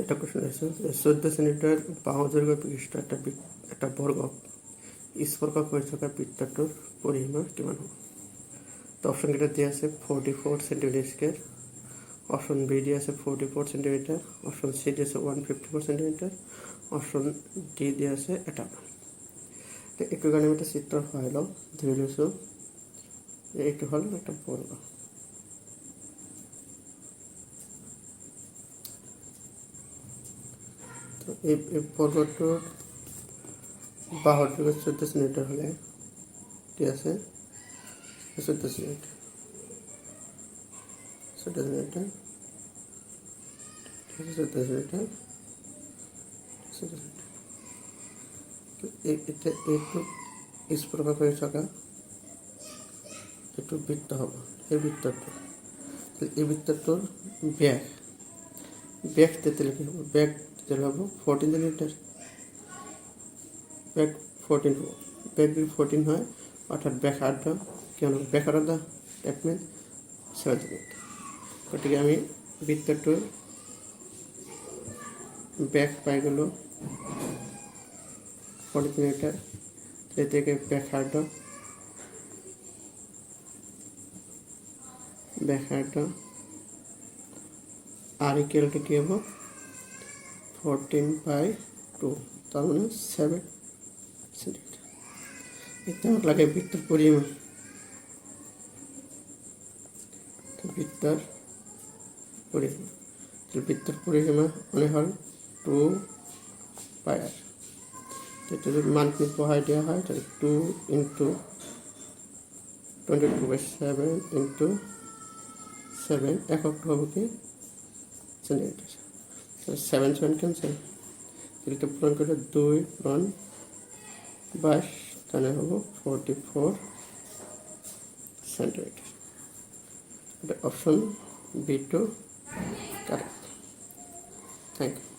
একটা কোশ্চেন আছে 14 সেন্টিমিটার বাহু দৈর্ঘ্য বিশিষ্ট একটা বর্গ স্পর্শক হয়ে থাকা বৃত্তটার পরিসীমা কিমান হবে? তো অপশন এটা দিয়ে আছে 44 সেন্টিমিটার স্কোয়ার, অপশন বি দিয়ে আছে 44 সেন্টিমিটার, অপশন সি দিয়ে আছে 154 সেন্টিমিটার, অপশন ডি দিয়ে আছে এটা। তো একটু গানে একটা চিত্র হলো ধরে লইছো একটু হল একটা বর্গ। তো এই বর্গটার বাহুর দৈর্ঘ্য 14 সেন্টিমিটার হলে ঠিক আছে 14 সেন্টিমিটার 14 সেন্টিমিটার 14 সেন্টিমিটার 14 সেন্টিমিটার। এটা একটু স্পর্শক হয়ে থাকা একটু বৃত্ত হবে। এই বৃত্তটার ব্যাগ দিতে লিখে হবে, ব্যাগ দিতে হবে 14 সেন্টিমিটার, ব্যাগ 14, ব্যাগ যদি 14 হয় অর্থাৎ ব্যাক আর্ধ কেন ব্যাক আর্ধ দ্যাট মিন 7 সেন্টিমিটার। গতিকে আমি বৃত্তটার ব্যাক পাই গেল 14 সেন্টিমিটার, এ থেকে ব্যাক আর্ধ আর ইকুয়াল টু কি হবে 14/2, তার মানে 7 সেন্টিমিটার। এটা আমার লাগে বৃত্তের পরিসীমা। বৃত্তের পরিসীমা মনে হয় 2πr। এটা যদি মানটি বহাই দেওয়া হয় তাহলে 2 × 22/7 × 7 এককটা হবে কি সেন্টিমিটার। 7 7 ক্যান্সেল, এটা পূরণ করে 2 পূরণ 22 তাহলে হবো 44 সেন্টিমিটার। এটা option B2 correct. Thank you.